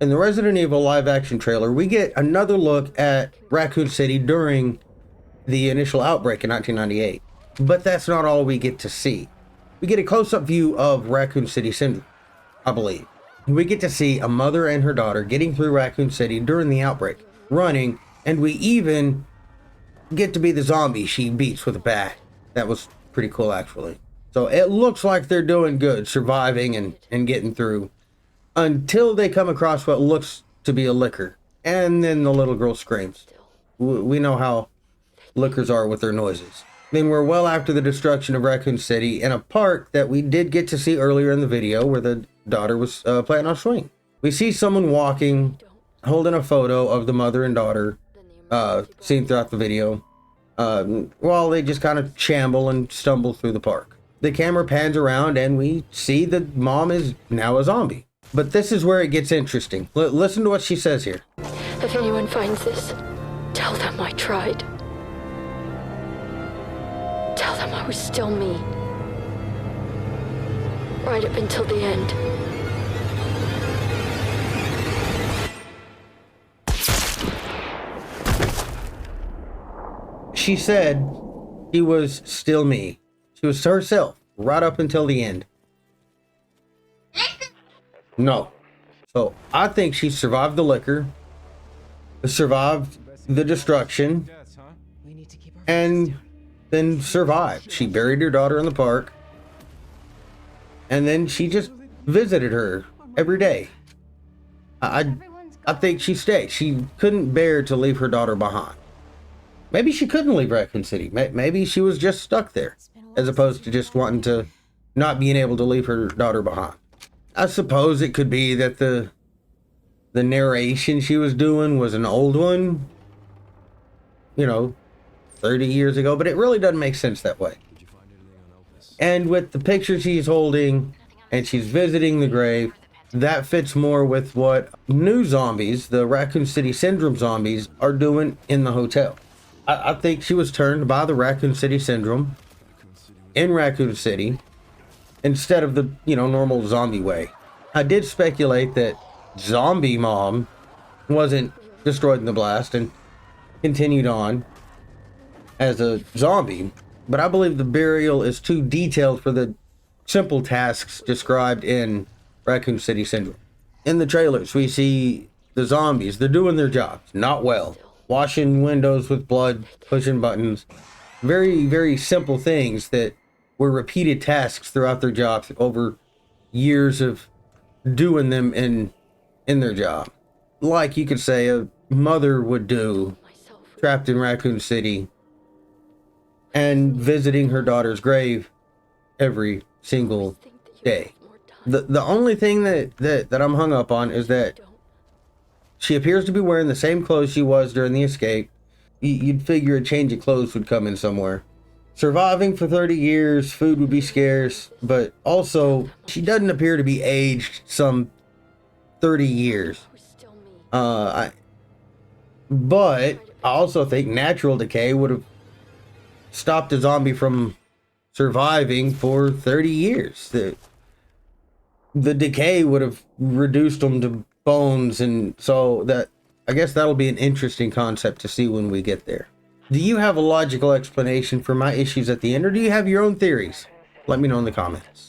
In the Resident Evil live action trailer, we get another look at Raccoon City during the initial outbreak in 1998. But that's not all we get to see. We get a close-up view of Raccoon City Sndrom, I believe. We get to see a mother and her daughter getting through Raccoon City during the outbreak, running, and we even get to be the zombie she beats with a bat. That was pretty cool, actually. So it looks like they're doing good, surviving and getting through, until they come across what looks to be a liquor. And then the little girl screams. We know how liquors are with their noises. Then we're well after the destruction of Raccoon City in a park that we did get to see earlier in the video where the daughter was playing on a swing. We see someone walking, holding a photo of the mother and daughter seen throughout the video, while they just kind of shamble and stumble through the park. The camera pans around and we see that mom is now a zombie. But this is where it gets interesting. Listen to what she says here. If anyone finds this, tell them I tried. Tell them I was still me. Right up until the end. She said she was still me. She was herself right up until the end. No. So I think she survived the liquor, survived the destruction, and then survived. She buried her daughter in the park, and then she just visited her every day. I think she stayed. She couldn't bear to leave her daughter behind. Maybe she couldn't leave Raccoon City. Maybe she was just stuck there, as opposed to just wanting to not being able to leave her daughter behind. I suppose it could be that the narration she was doing was an old one, 30 years ago, but it really doesn't make sense that way. And with the picture she's holding and she's visiting the grave, that fits more with what new zombies, the Raccoon City Sndrom zombies, are doing in the hotel. I think she was turned by the Raccoon City Sndrom in Raccoon City instead of the, normal zombie way. I did speculate that zombie mom wasn't destroyed in the blast and continued on as a zombie, but I believe the burial is too detailed for the simple tasks described in Raccoon City Sndrom. In the trailers, we see the zombies. They're doing their jobs, not well. Washing windows with blood, pushing buttons. Very, very simple things that were repeated tasks throughout their jobs over years of doing them in their job. Like you could say a mother would do, trapped in Raccoon City and visiting her daughter's grave every single day. The only thing that I'm hung up on is that she appears to be wearing the same clothes she was during the escape. You'd figure a change of clothes would come in somewhere. Surviving for 30 years, food would be scarce, but also she doesn't appear to be aged some 30 years. But I also think natural decay would have stopped a zombie from surviving for 30 years. The decay would have reduced them to bones, and so that, I guess that'll be an interesting concept to see when we get there. Do you have a logical explanation for my issues at the end, or do you have your own theories? Let me know in the comments.